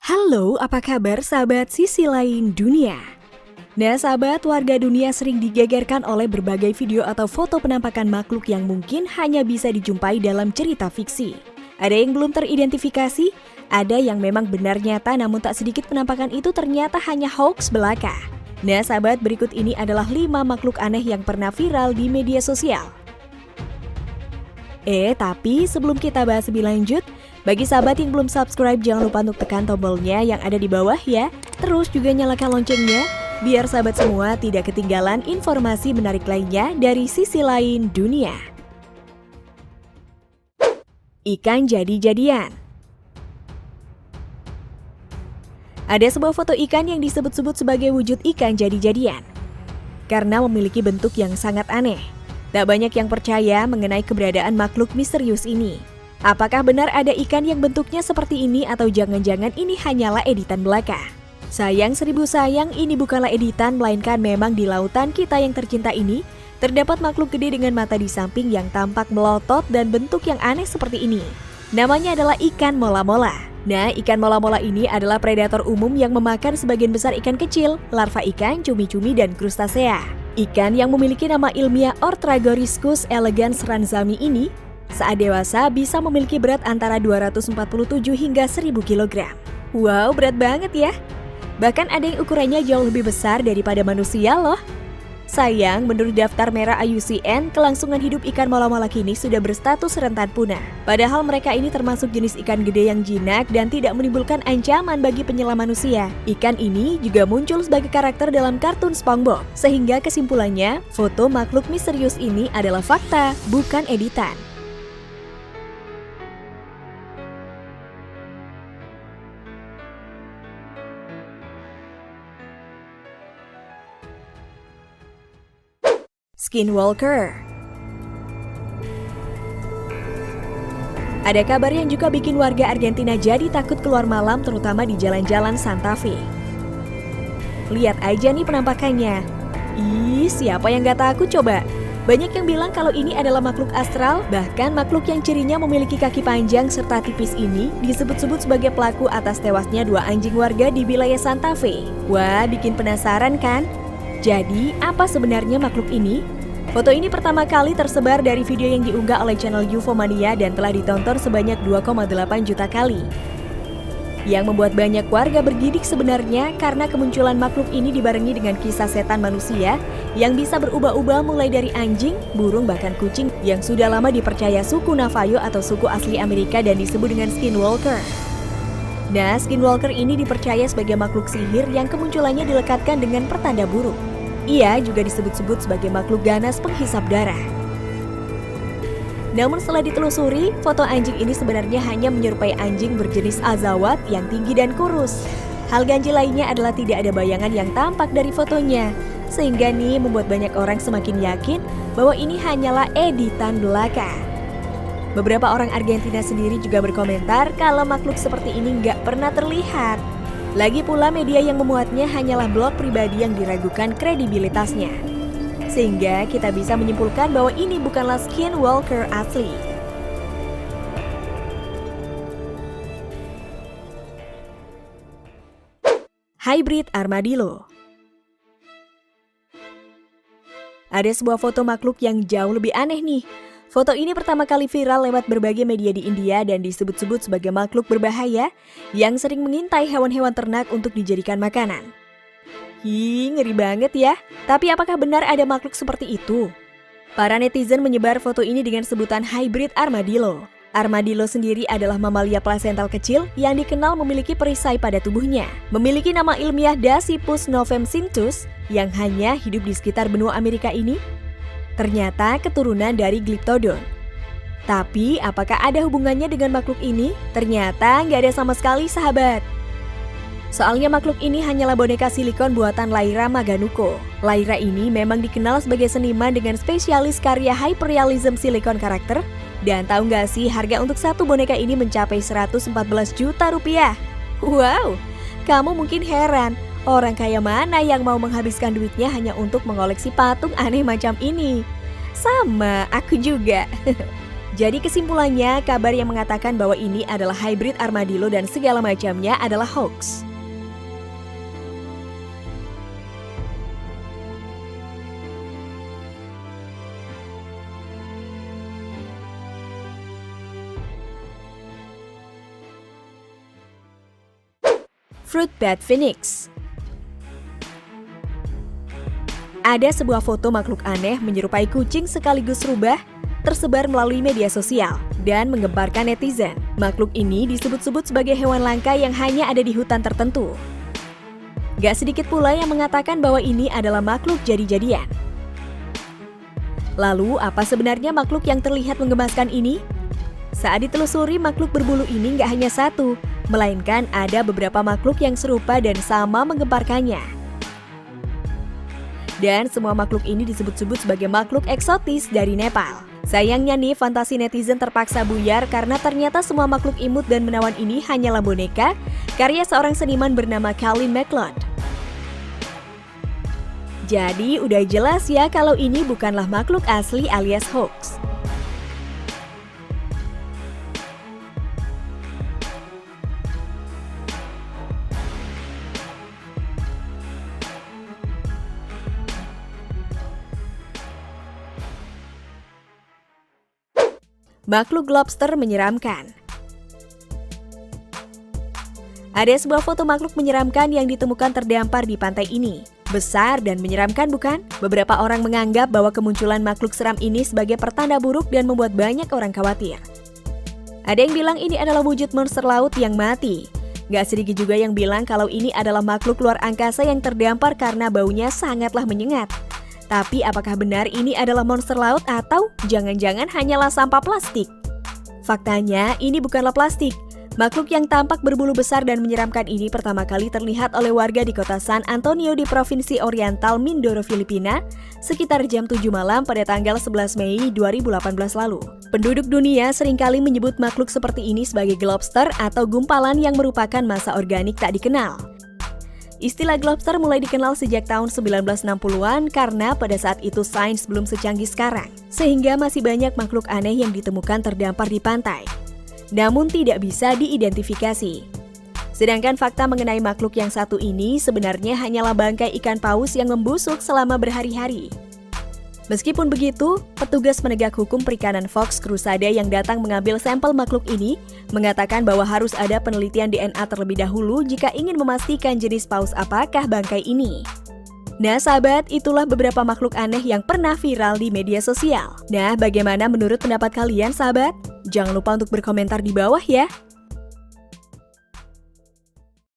Halo, apa kabar sahabat sisi lain dunia? Nah sahabat, warga dunia sering digegerkan oleh berbagai video atau foto penampakan makhluk yang mungkin hanya bisa dijumpai dalam cerita fiksi. Ada yang belum teridentifikasi, ada yang memang benar nyata namun tak sedikit penampakan itu ternyata hanya hoax belaka. Nah sahabat, berikut ini adalah 5 makhluk aneh yang pernah viral di media sosial. Tapi sebelum kita bahas lebih lanjut, bagi sahabat yang belum subscribe jangan lupa untuk tekan tombolnya yang ada di bawah ya. Terus juga nyalakan loncengnya, biar sahabat semua tidak ketinggalan informasi menarik lainnya dari sisi lain dunia. Ikan jadi-jadian. Ada sebuah foto ikan yang disebut-sebut sebagai wujud ikan jadi-jadian karena memiliki bentuk yang sangat aneh. Tak banyak yang percaya mengenai keberadaan makhluk misterius ini. Apakah benar ada ikan yang bentuknya seperti ini atau jangan-jangan ini hanyalah editan belaka? Sayang seribu sayang, ini bukanlah editan melainkan memang di lautan kita yang tercinta ini terdapat makhluk gede dengan mata di samping yang tampak melotot dan bentuk yang aneh seperti ini. Namanya adalah ikan mola-mola. Nah, ikan mola-mola ini adalah predator umum yang memakan sebagian besar ikan kecil, larva ikan, cumi-cumi, dan krustasea. Ikan yang memiliki nama ilmiah Ortragoriscus elegans ranzami ini saat dewasa bisa memiliki berat antara 247 hingga 1000 kg. Wow, berat banget ya. Bahkan ada yang ukurannya jauh lebih besar daripada manusia loh. Sayang, menurut daftar merah IUCN, kelangsungan hidup ikan mola-mola kini sudah berstatus rentan punah. Padahal mereka ini termasuk jenis ikan gede yang jinak dan tidak menimbulkan ancaman bagi penyelam manusia. Ikan ini juga muncul sebagai karakter dalam kartun SpongeBob. Sehingga kesimpulannya, foto makhluk misterius ini adalah fakta, bukan editan. Skinwalker. Ada kabar yang juga bikin warga Argentina jadi takut keluar malam terutama di jalan-jalan Santa Fe. Lihat aja nih penampakannya. Ih, siapa yang gak takut coba? Banyak yang bilang kalau ini adalah makhluk astral, bahkan makhluk yang cirinya memiliki kaki panjang serta tipis ini disebut-sebut sebagai pelaku atas tewasnya 2 anjing warga di wilayah Santa Fe. Wah, bikin penasaran kan? Jadi, apa sebenarnya makhluk ini? Foto ini pertama kali tersebar dari video yang diunggah oleh channel Ufomania dan telah ditonton sebanyak 2,8 juta kali. Yang membuat banyak warga bergidik sebenarnya karena kemunculan makhluk ini dibarengi dengan kisah setan manusia yang bisa berubah-ubah mulai dari anjing, burung, bahkan kucing yang sudah lama dipercaya suku Navajo atau suku asli Amerika dan disebut dengan Skinwalker. Nah, Skinwalker ini dipercaya sebagai makhluk sihir yang kemunculannya dilekatkan dengan pertanda burung. Ia juga disebut-sebut sebagai makhluk ganas penghisap darah. Namun setelah ditelusuri, foto anjing ini sebenarnya hanya menyerupai anjing berjenis Azawat yang tinggi dan kurus. Hal ganjil lainnya adalah tidak ada bayangan yang tampak dari fotonya. Sehingga nih membuat banyak orang semakin yakin bahwa ini hanyalah editan belaka. Beberapa orang Argentina sendiri juga berkomentar kalau makhluk seperti ini nggak pernah terlihat. Lagi pula media yang memuatnya hanyalah blog pribadi yang diragukan kredibilitasnya. Sehingga kita bisa menyimpulkan bahwa ini bukanlah Skinwalker asli. Hybrid armadillo. Ada sebuah foto makhluk yang jauh lebih aneh nih. Foto ini pertama kali viral lewat berbagai media di India dan disebut-sebut sebagai makhluk berbahaya yang sering mengintai hewan-hewan ternak untuk dijadikan makanan. Hi, ngeri banget ya. Tapi apakah benar ada makhluk seperti itu? Para netizen menyebar foto ini dengan sebutan hybrid armadillo. Armadillo sendiri adalah mamalia plasental kecil yang dikenal memiliki perisai pada tubuhnya. Memiliki nama ilmiah Dasypus novemcynthus yang hanya hidup di sekitar benua Amerika ini. Ternyata keturunan dari Glyptodon. Tapi apakah ada hubungannya dengan makhluk ini? Ternyata nggak ada sama sekali sahabat. Soalnya makhluk ini hanyalah boneka silikon buatan Laira Maganuko. Laira ini memang dikenal sebagai seniman dengan spesialis karya hyperrealism silikon karakter. Dan tahu nggak sih harga untuk satu boneka ini mencapai 114 juta rupiah. Wow, kamu mungkin heran. Orang kaya mana yang mau menghabiskan duitnya hanya untuk mengoleksi patung aneh macam ini? Sama, aku juga. Jadi kesimpulannya, kabar yang mengatakan bahwa ini adalah hybrid armadillo dan segala macamnya adalah hoax. Fruit Bat Phoenix. Ada sebuah foto makhluk aneh menyerupai kucing sekaligus rubah tersebar melalui media sosial dan menggemparkan netizen. Makhluk ini disebut-sebut sebagai hewan langka yang hanya ada di hutan tertentu. Gak sedikit pula yang mengatakan bahwa ini adalah makhluk jadi-jadian. Lalu, apa sebenarnya makhluk yang terlihat menggemaskan ini? Saat ditelusuri, makhluk berbulu ini gak hanya satu, melainkan ada beberapa makhluk yang serupa dan sama menggemparkannya. Dan semua makhluk ini disebut-sebut sebagai makhluk eksotis dari Nepal. Sayangnya nih, fantasi netizen terpaksa buyar karena ternyata semua makhluk imut dan menawan ini hanyalah boneka karya seorang seniman bernama Colin McLeod. Jadi udah jelas ya kalau ini bukanlah makhluk asli alias hoax. Makhluk lobster menyeramkan. Ada sebuah foto makhluk menyeramkan yang ditemukan terdampar di pantai ini. Besar dan menyeramkan bukan? Beberapa orang menganggap bahwa kemunculan makhluk seram ini sebagai pertanda buruk dan membuat banyak orang khawatir. Ada yang bilang ini adalah wujud monster laut yang mati. Gak sedikit juga yang bilang kalau ini adalah makhluk luar angkasa yang terdampar karena baunya sangatlah menyengat. Tapi apakah benar ini adalah monster laut atau jangan-jangan hanyalah sampah plastik? Faktanya, ini bukanlah plastik. Makhluk yang tampak berbulu besar dan menyeramkan ini pertama kali terlihat oleh warga di kota San Antonio di Provinsi Oriental Mindoro, Filipina, sekitar jam 7 malam pada tanggal 11 Mei 2018 lalu. Penduduk dunia seringkali menyebut makhluk seperti ini sebagai globster atau gumpalan yang merupakan massa organik tak dikenal. Istilah globster mulai dikenal sejak tahun 1960-an karena pada saat itu sains belum secanggih sekarang, sehingga masih banyak makhluk aneh yang ditemukan terdampar di pantai, namun tidak bisa diidentifikasi. Sedangkan fakta mengenai makhluk yang satu ini sebenarnya hanyalah bangkai ikan paus yang membusuk selama berhari-hari. Meskipun begitu, petugas penegak hukum perikanan Fox Crusade yang datang mengambil sampel makhluk ini mengatakan bahwa harus ada penelitian DNA terlebih dahulu jika ingin memastikan jenis paus apakah bangkai ini. Nah sahabat, itulah beberapa makhluk aneh yang pernah viral di media sosial. Nah, bagaimana menurut pendapat kalian sahabat? Jangan lupa untuk berkomentar di bawah ya.